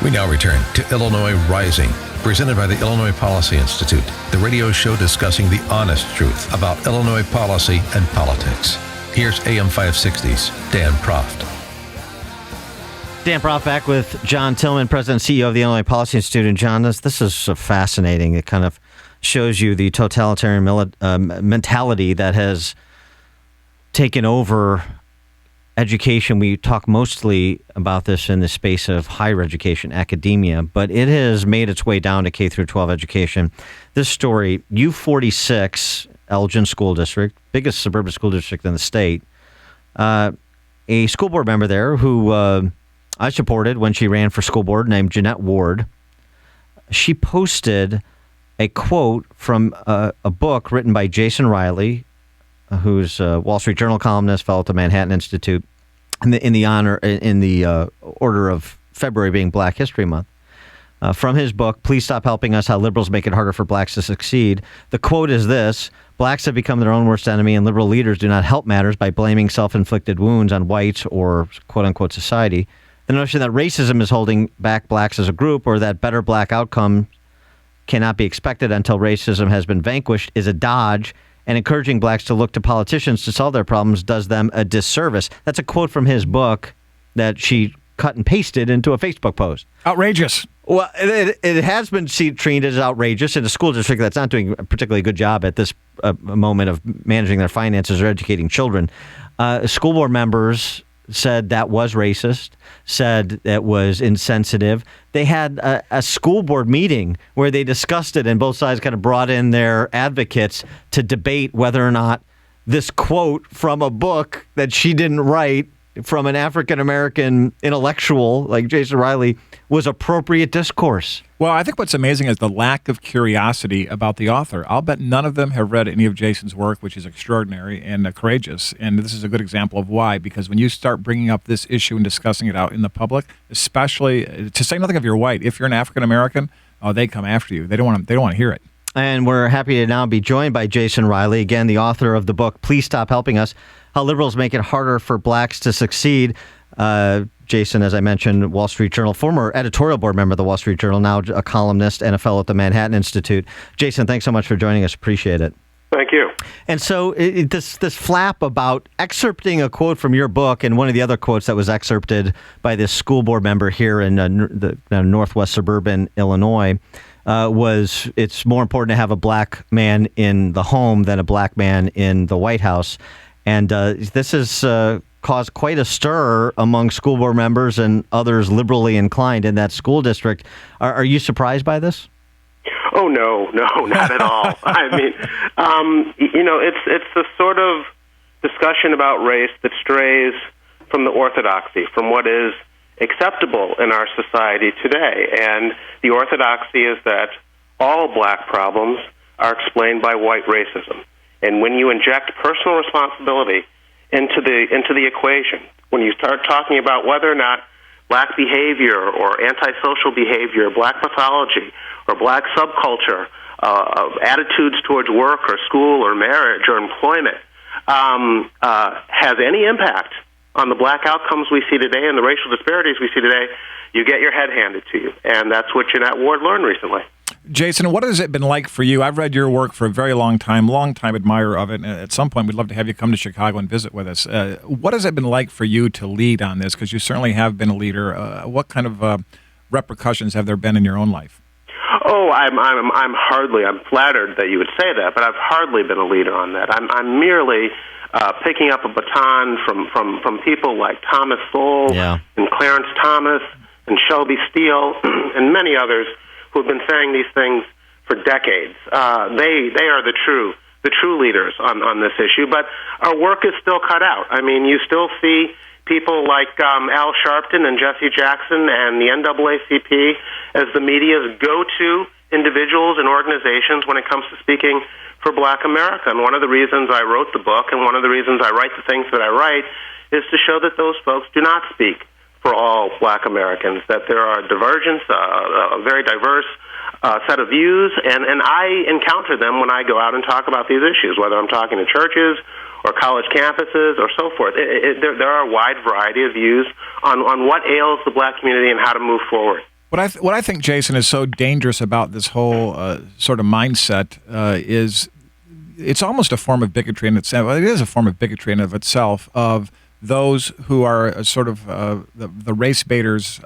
We now return to Illinois Rising, presented by the Illinois Policy Institute, the radio show discussing the honest truth about Illinois policy and politics. Here's AM 560's Dan Proft. Dan Proft back with John Tillman, President and CEO of the Illinois Policy Institute. And John, this is fascinating. It kind of shows you the totalitarian mentality that has taken over education. We talk mostly about this in the space of higher education, academia, but it has made its way down to K through 12 education. This story, U46, Elgin School District, biggest suburban school district in the state, a school board member there who I supported when she ran for school board, named Jeanette Ward. She posted a quote from a book written by Jason Riley, who's a Wall Street Journal columnist, fellow at the Manhattan Institute, in the order of February being Black History Month. From his book, Please Stop Helping Us, How Liberals Make It Harder for Blacks to Succeed. The quote is this: blacks have become their own worst enemy, and liberal leaders do not help matters by blaming self-inflicted wounds on whites or quote-unquote society. The notion that racism is holding back blacks as a group, or that better black outcome cannot be expected until racism has been vanquished, is a dodge, and encouraging blacks to look to politicians to solve their problems does them a disservice. That's a quote from his book that she cut and pasted into a Facebook post. Outrageous. Well, it has been treated as outrageous in a school district that's not doing a particularly good job at this moment of managing their finances or educating children. School board members said that was racist, said that was insensitive. They had a school board meeting where they discussed it, and both sides kind of brought in their advocates to debate whether or not this quote from a book that she didn't write from an African-American intellectual like Jason Riley was appropriate discourse. Well, I think what's amazing is the lack of curiosity about the author. I'll bet none of them have read any of Jason's work, which is extraordinary and courageous. And this is a good example of why, because when you start bringing up this issue and discussing it out in the public, especially to say nothing of you're white, if you're an African-American, they come after you. They don't want to hear it. And we're happy to now be joined by Jason Riley, again, the author of the book, Please Stop Helping Us, How Liberals Make It Harder for Blacks to Succeed. Jason, as I mentioned, Wall Street Journal, former editorial board member of the Wall Street Journal, now a columnist and a fellow at the Manhattan Institute. Jason, thanks so much for joining us. Appreciate it. Thank you. And so this flap about excerpting a quote from your book, and one of the other quotes that was excerpted by this school board member here in the northwest suburban Illinois, was it's more important to have a black man in the home than a black man in the White House. And this has caused quite a stir among school board members and others liberally inclined in that school district. Are you surprised by this? Oh, no, not at all. I mean, it's the sort of discussion about race that strays from the orthodoxy, from what is acceptable in our society today. And the orthodoxy is that all black problems are explained by white racism. And when you inject personal responsibility into the equation, when you start talking about whether or not black behavior or antisocial behavior, black pathology, or black subculture, attitudes towards work or school or marriage or employment has any impact on the black outcomes we see today and the racial disparities we see today, you get your head handed to you. And that's what Jeanette Ward learned recently. Jason, what has it been like for you? I've read your work for a very long time admirer of it. And at some point, we'd love to have you come to Chicago and visit with us. What has it been like for you to lead on this? Because you certainly have been a leader. What kind of repercussions have there been in your own life? Oh, I'm flattered that you would say that, but I've hardly been a leader on that. I'm merely picking up a baton from people like Thomas Sowell and Clarence Thomas and Shelby Steele and many others who have been saying these things for decades. They are the true leaders on this issue, but our work is still cut out. I mean, you still see people like Al Sharpton and Jesse Jackson and the NAACP as the media's go-to individuals and organizations when it comes to speaking for Black America. And one of the reasons I wrote the book and one of the reasons I write the things that I write is to show that those folks do not speak for all Black Americans, that there are divergence, a very diverse set of views, and I encounter them when I go out and talk about these issues, whether I'm talking to churches or college campuses or so forth. There are a wide variety of views on what ails the Black community and how to move forward. What I think, Jason, is so dangerous about this whole sort of mindset is it's almost a form of bigotry in itself. It is a form of bigotry in of itself, of those who are sort of the race baiters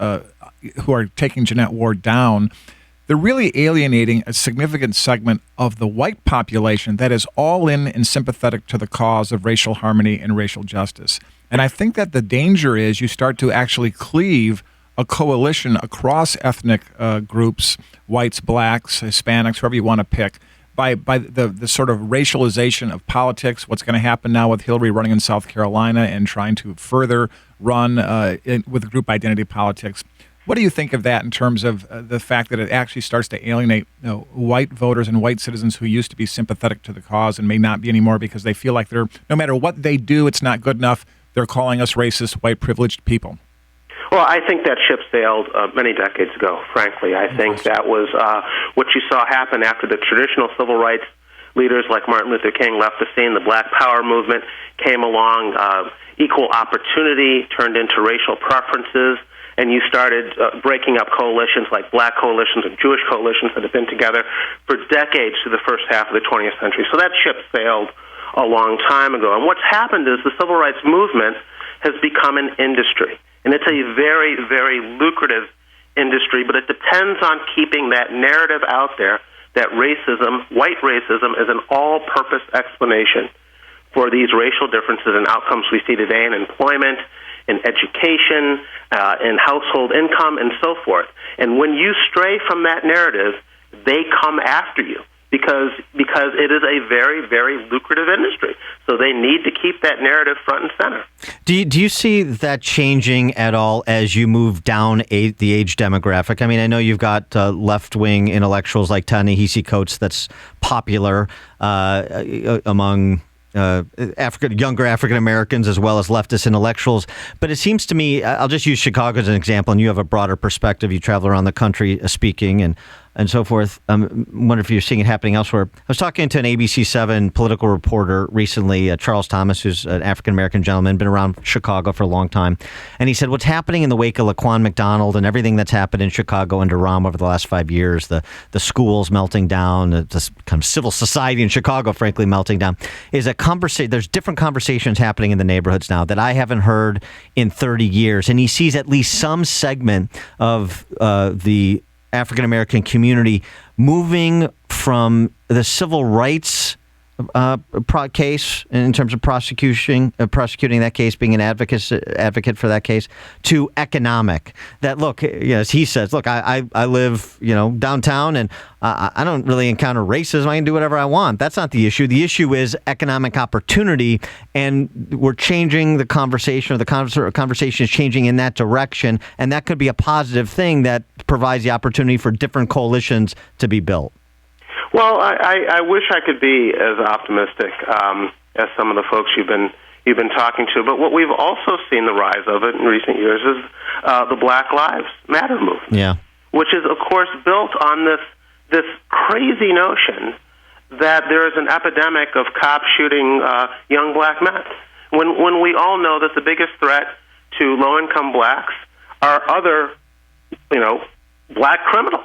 who are taking Jeanette Ward down. They're really alienating a significant segment of the white population that is all in and sympathetic to the cause of racial harmony and racial justice. And I think that the danger is you start to actually cleave a coalition across ethnic groups, whites, blacks, Hispanics, whoever you want to pick, by the sort of racialization of politics. What's going to happen now with Hillary running in South Carolina and trying to further run with group identity politics. What do you think of that in terms of the fact that it actually starts to alienate white voters and white citizens who used to be sympathetic to the cause and may not be anymore because they feel like they're, no matter what they do, it's not good enough. They're calling us racist, white privileged people. Well, I think that ship sailed many decades ago, frankly. I think that was what you saw happen after the traditional civil rights leaders like Martin Luther King left the scene. The Black Power movement came along. Equal opportunity turned into racial preferences. And you started breaking up coalitions like black coalitions and Jewish coalitions that have been together for decades through the first half of the 20th century. So that ship sailed a long time ago. And what's happened is the civil rights movement has become an industry. And it's a very, very lucrative industry, but it depends on keeping that narrative out there that racism, white racism, is an all-purpose explanation for these racial differences and outcomes we see today in employment, in education, in household income, and so forth. And when you stray from that narrative, they come after you because it is a very, very lucrative industry. So they need to keep that narrative front and center. Do you see that changing at all as you move down the age demographic? I mean, I know you've got left-wing intellectuals like Ta-Nehisi Coates that's popular among younger African Americans as well as leftist intellectuals. But it seems to me, I'll just use Chicago as an example, and you have a broader perspective. You travel around the country speaking and so forth. I wonder if you're seeing it happening elsewhere. I was talking to an ABC7 political reporter recently, Charles Thomas, who's an African-American gentleman, been around Chicago for a long time. And he said what's happening in the wake of Laquan McDonald and everything that's happened in Chicago under Rahm over the last 5 years, the schools melting down, the kind of civil society in Chicago, frankly, melting down, is a conversation. There's different conversations happening in the neighborhoods now that I haven't heard in 30 years. And he sees at least some segment of the African-American community moving from the civil rights case in terms of prosecuting that case, being an advocate for that case, to economic. That look, as he says, look, I live downtown and I don't really encounter racism. I can do whatever I want. That's not the issue. The issue is economic opportunity, and we're changing the conversation, or the conversation is changing in that direction, and that could be a positive thing that provides the opportunity for different coalitions to be built. Well, I wish I could be as optimistic as some of the folks you've been talking to. But what we've also seen the rise of it in recent years is the Black Lives Matter movement, yeah, which is, of course, built on this crazy notion that there is an epidemic of cops shooting young black men. When we all know that the biggest threat to low-income blacks are other, black criminals.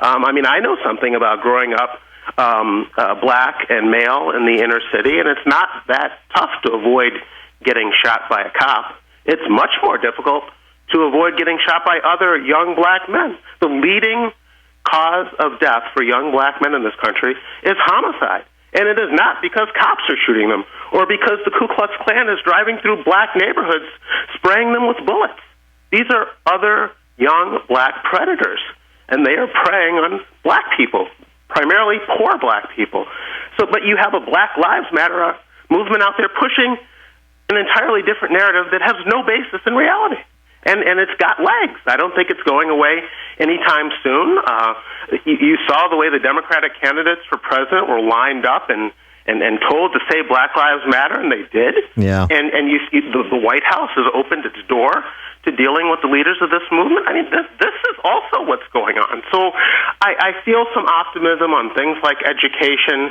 I know something about growing up black and male in the inner city, and it's not that tough to avoid getting shot by a cop. It's much more difficult to avoid getting shot by other young black men. The leading cause of death for young black men in this country is homicide. And it is not because cops are shooting them or because the Ku Klux Klan is driving through black neighborhoods spraying them with bullets. These are other young black predators, and they are preying on black people, primarily poor black people. But you have a Black Lives Matter movement out there pushing an entirely different narrative that has no basis in reality. And it's got legs. I don't think it's going away anytime soon. You saw the way the Democratic candidates for president were lined up and told to say Black Lives Matter, and they did. Yeah. And the White House has opened its door to dealing with the leaders of this movement. This is also what's going on. So I feel some optimism on things like education.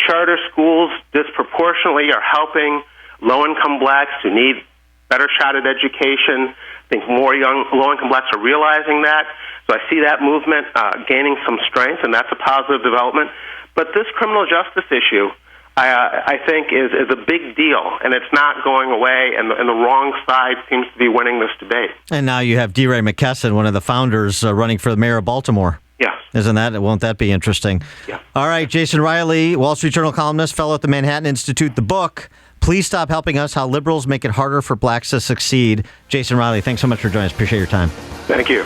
Charter schools disproportionately are helping low-income blacks who need better shot at education. think more low-income blacks are realizing that. So I see that movement gaining some strength, and that's a positive development. But this criminal justice issue, I think, is a big deal, and it's not going away, and the wrong side seems to be winning this debate. And now you have DeRay McKesson, one of the founders, running for the mayor of Baltimore. Yes. Won't that be interesting? Yeah. All right, Jason Riley, Wall Street Journal columnist, fellow at the Manhattan Institute. The book, Please Stop Helping Us, How Liberals Make It Harder for Blacks to Succeed. Jason Riley, thanks so much for joining us. Appreciate your time. Thank you.